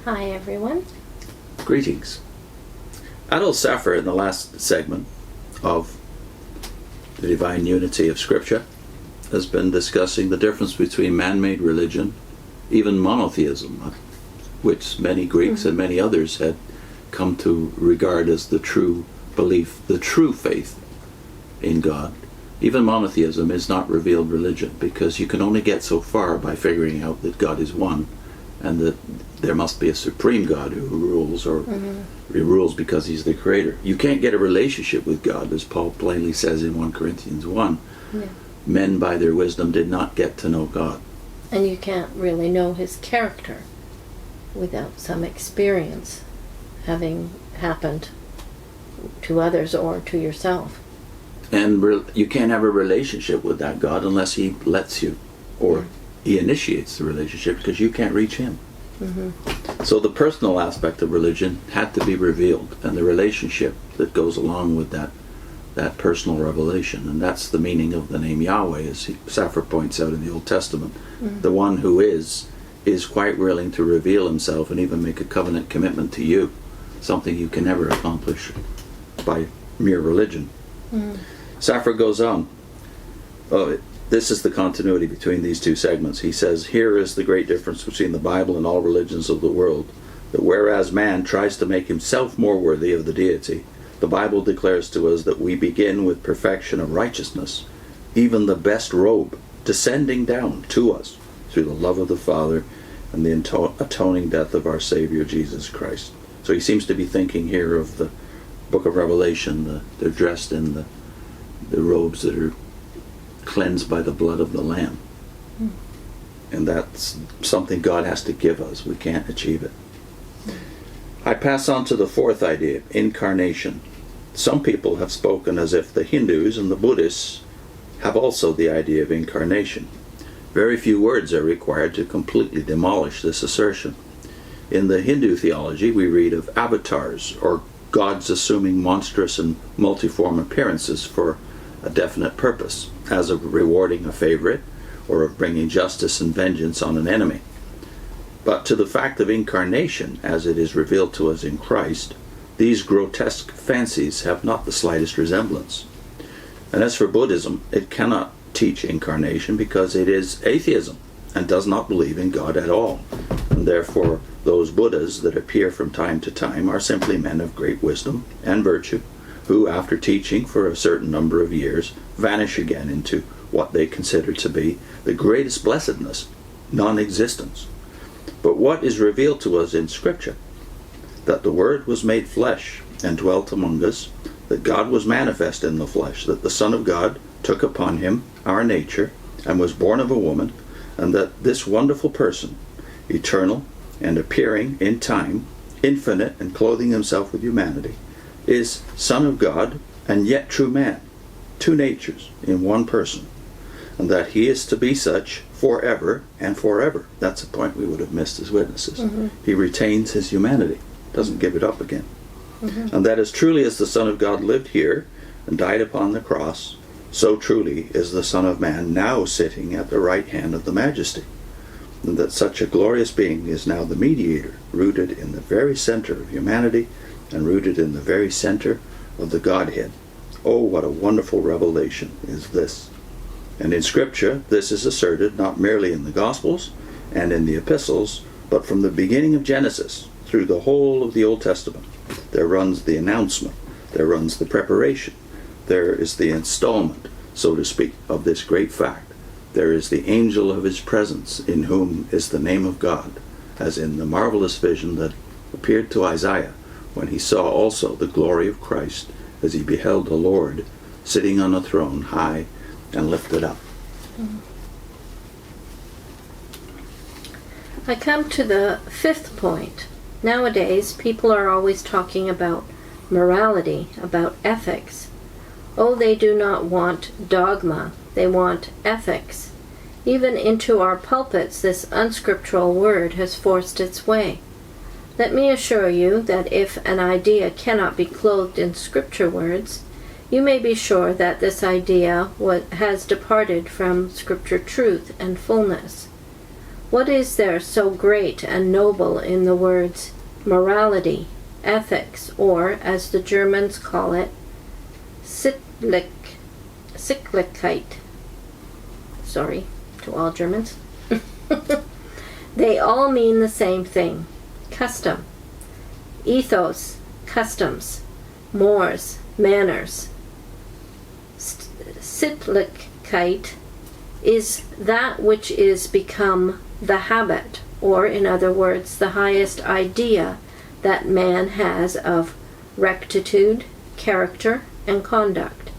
Hi, everyone. Greetings. Adolph Saphir, in the last segment of the divine unity of Scripture, has been discussing the difference between man-made religion, even monotheism, which many Greeks and many others had come to regard as the true belief, the true faith in God. Even monotheism is not revealed religion, because you can only get so far by figuring out that God is one, and that there must be a supreme God who rules, or he rules because he's the creator. You can't get a relationship with God, as Paul plainly says in 1 Corinthians 1. Yeah. Men by their wisdom did not get to know God. And you can't really know his character without some experience having happened to others or to yourself. And you can't have a relationship with that God unless he lets you, or he initiates the relationship, because you can't reach him. So the personal aspect of religion had to be revealed, and the relationship that goes along with that personal revelation. And that's the meaning of the name Yahweh, as Saphir points out in the Old Testament. The one who is quite willing to reveal himself and even make a covenant commitment to you, something you can never accomplish by mere religion. Saphir goes on. This is the continuity between these two segments. He says, here is the great difference between the Bible and all religions of the world, that whereas man tries to make himself more worthy of the deity, the Bible declares to us that we begin with perfection of righteousness, even the best robe descending down to us through the love of the Father and the atoning death of our Savior Jesus Christ. So he seems to be thinking here of the book of Revelation. They're dressed in the robes that are cleansed by the blood of the Lamb. And that's something God has to give us. We can't achieve it. I pass on to the fourth idea, incarnation. Some people have spoken as if the Hindus and the Buddhists have also the idea of incarnation. Very few words are required to completely demolish this assertion. In the Hindu theology, we read of avatars, or gods assuming monstrous and multiform appearances for a definite purpose, as of rewarding a favorite or of bringing justice and vengeance on an enemy. But to the fact of incarnation, as it is revealed to us in Christ, these grotesque fancies have not the slightest resemblance. And as for Buddhism, it cannot teach incarnation because it is atheism and does not believe in God at all. And therefore, those Buddhas that appear from time to time are simply men of great wisdom and virtue, who, after teaching for a certain number of years, vanish again into what they consider to be the greatest blessedness, non-existence. But what is revealed to us in Scripture, that the Word was made flesh and dwelt among us, that God was manifest in the flesh, that the Son of God took upon him our nature and was born of a woman, and that this wonderful person, eternal and appearing in time, infinite and clothing himself with humanity, is Son of God and yet true man, two natures in one person, and that he is to be such forever and forever. That's a point we would have missed as witnesses. He retains his humanity, doesn't give it up again. And that as truly as the Son of God lived here and died upon the cross, so truly is the Son of Man now sitting at the right hand of the Majesty, and that such a glorious being is now the mediator, rooted in the very center of humanity and rooted in the very center of the Godhead. Oh, what a wonderful revelation is this. And in Scripture, this is asserted not merely in the Gospels and in the Epistles, but from the beginning of Genesis through the whole of the Old Testament. There runs the announcement, there runs the preparation, there is the installment, so to speak, of this great fact. There is the angel of his presence, in whom is the name of God, as in the marvelous vision that appeared to Isaiah, when he saw also the glory of Christ, as he beheld the Lord sitting on a throne high and lifted up. I come to the fifth point. Nowadays, people are always talking about morality, about ethics. Oh, they do not want dogma, they want ethics. Even into our pulpits, this unscriptural word has forced its way. Let me assure you that if an idea cannot be clothed in scripture words, you may be sure that this idea has departed from scripture truth and fullness. What is there so great and noble in the words morality, ethics, or, as the Germans call it, Sittlichkeit? Sorry to all Germans. They all mean the same thing. Custom, ethos, customs, mores, manners. Sittlichkeit is that which is become the habit, or in other words, the highest idea that man has of rectitude, character, and conduct.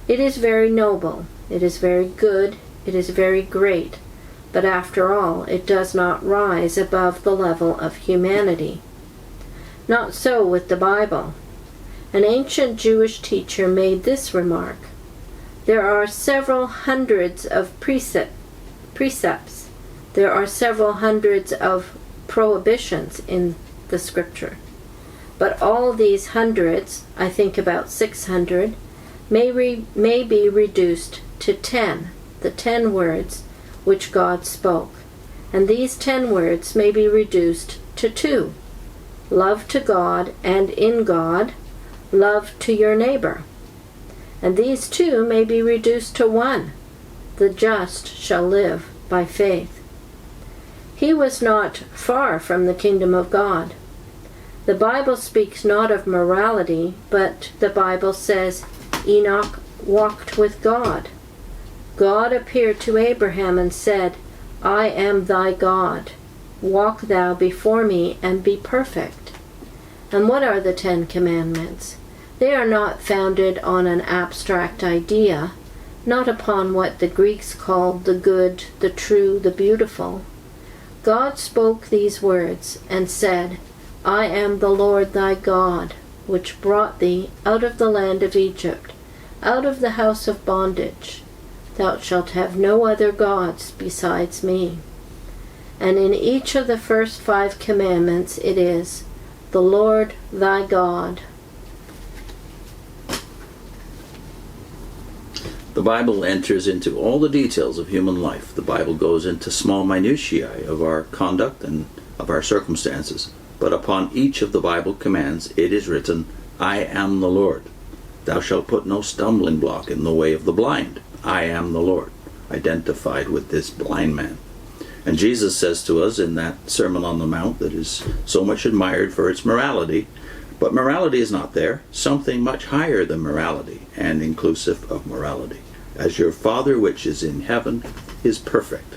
It is very noble, it is very good, it is very great, but after all, it does not rise above the level of humanity. Not so with the Bible. An ancient Jewish teacher made this remark: there are several hundreds of precepts. There are several hundreds of prohibitions in the scripture. But all these hundreds, I think about 600, may be reduced to 10, the 10 words which God spoke. And these 10 words may be reduced to 2. Love to God and in God, love to your neighbor. And these 2 may be reduced to 1. The just shall live by faith. He was not far from the kingdom of God. The Bible speaks not of morality, but the Bible says Enoch walked with God. God appeared to Abraham and said, I am thy God. Walk thou before me and be perfect. And what are the 10 Commandments? They are not founded on an abstract idea, not upon what the Greeks called the good, the true, the beautiful. God spoke these words and said, I am the Lord thy God, which brought thee out of the land of Egypt, out of the house of bondage. Thou shalt have no other gods besides me. And in each of the first 5 commandments it is, the Lord thy God. The Bible enters into all the details of human life. The Bible goes into small minutiae of our conduct and of our circumstances. But upon each of the Bible commands it is written, I am the Lord. Thou shalt put no stumbling block in the way of the blind. I am the Lord, identified with this blind man. And Jesus says to us in that Sermon on the Mount that is so much admired for its morality, but morality is not there, something much higher than morality and inclusive of morality. As your Father which is in heaven is perfect.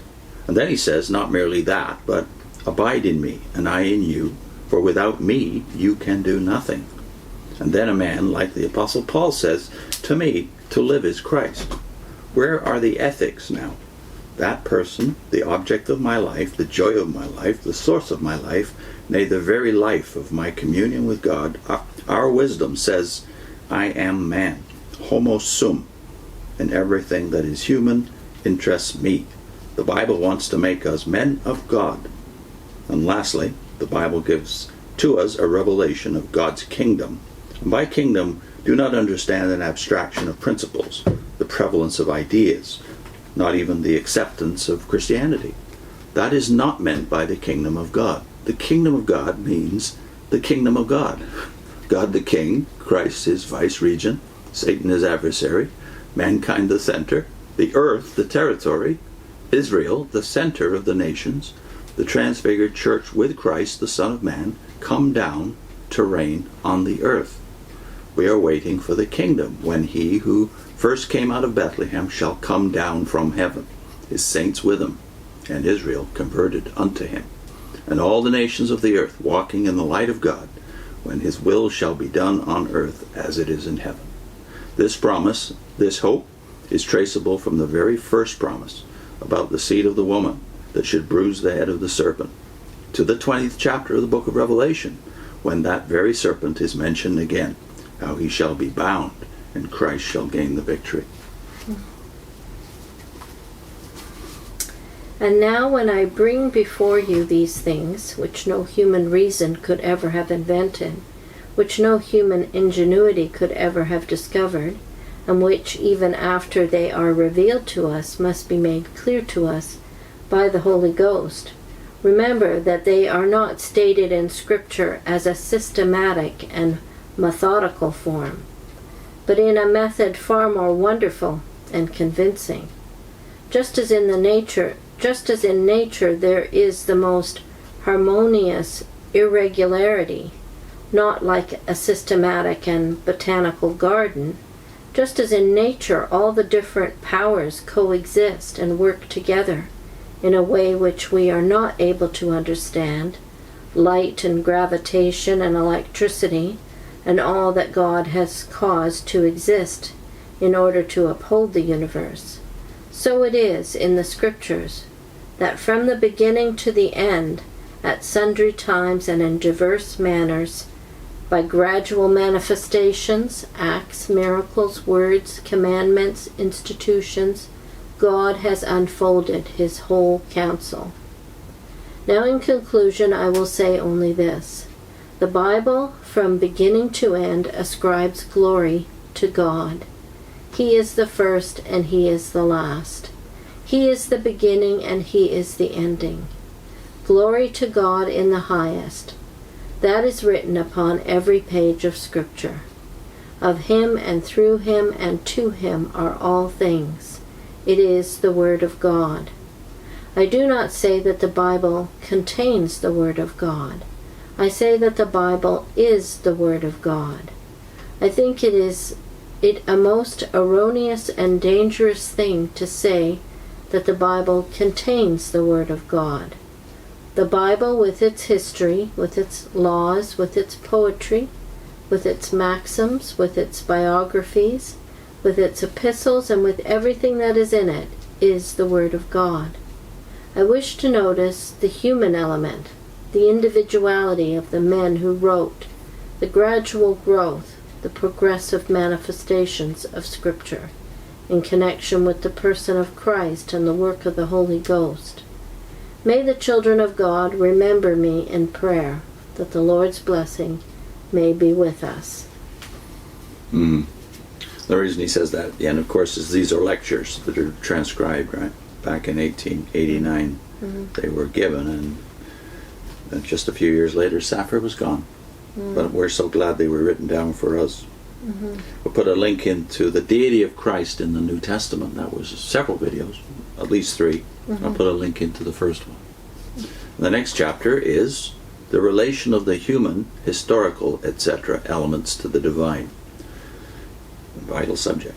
And then he says, not merely that, but abide in me, and I in you, for without me you can do nothing. And then a man like the Apostle Paul says, to me, to live is Christ. Where are the ethics now? That person, the object of my life, the joy of my life, the source of my life, nay, the very life of my communion with God, our wisdom says, I am man, homo sum, and everything that is human interests me. The Bible wants to make us men of God. And lastly, the Bible gives to us a revelation of God's kingdom. And by kingdom, do not understand an abstraction of principles, the prevalence of ideas, not even the acceptance of Christianity. That is not meant by the kingdom of God. The kingdom of God means the kingdom of God. God the king, Christ his vice-regent, Satan his adversary, mankind the center, the earth the territory, Israel the center of the nations, the transfigured church with Christ, the Son of Man, come down to reign on the earth. We are waiting for the kingdom, when he who first came out of Bethlehem shall come down from heaven, his saints with him, and Israel converted unto him, and all the nations of the earth walking in the light of God, when his will shall be done on earth as it is in heaven. This promise, this hope, is traceable from the very first promise about the seed of the woman that should bruise the head of the serpent, to the 20th chapter of the book of Revelation, when that very serpent is mentioned again, how he shall be bound, and Christ shall gain the victory. And now when I bring before you these things, which no human reason could ever have invented, which no human ingenuity could ever have discovered, and which even after they are revealed to us must be made clear to us by the Holy Ghost, Remember that they are not stated in Scripture as a systematic and methodical form, but in a method far more wonderful and convincing. Just as in nature there is the most harmonious irregularity, not like a systematic and botanical garden, just as in nature all the different powers coexist and work together in a way which we are not able to understand, light and gravitation and electricity, and all that God has caused to exist in order to uphold the universe. So it is in the Scriptures, that from the beginning to the end, at sundry times and in diverse manners, by gradual manifestations, acts, miracles, words, commandments, institutions, God has unfolded his whole counsel. Now in conclusion I will say only this. The Bible, from beginning to end, ascribes glory to God. He is the first and he is the last. He is the beginning and he is the ending. Glory to God in the highest. That is written upon every page of Scripture. Of him and through him and to him are all things. It is the Word of God. I do not say that the Bible contains the Word of God. I say that the Bible is the Word of God. I think it a most erroneous and dangerous thing to say that the Bible contains the Word of God. The Bible, with its history, with its laws, with its poetry, with its maxims, with its biographies, with its epistles, and with everything that is in it, is the Word of God. I wish to notice the human element, the individuality of the men who wrote, the gradual growth, the progressive manifestations of Scripture, in connection with the person of Christ and the work of the Holy Ghost. May the children of God remember me in prayer, that the Lord's blessing may be with us. The reason he says that at the end, of course, is these are lectures that are transcribed, right? Back in 1889, they were given, and just a few years later, Saphir was gone. But we're so glad they were written down for us. We'll put a link into the deity of Christ in the New Testament. That was several videos, at least 3. I'll put a link into the first one. The next chapter is the relation of the human, historical, etc. elements to the divine. Vital subject.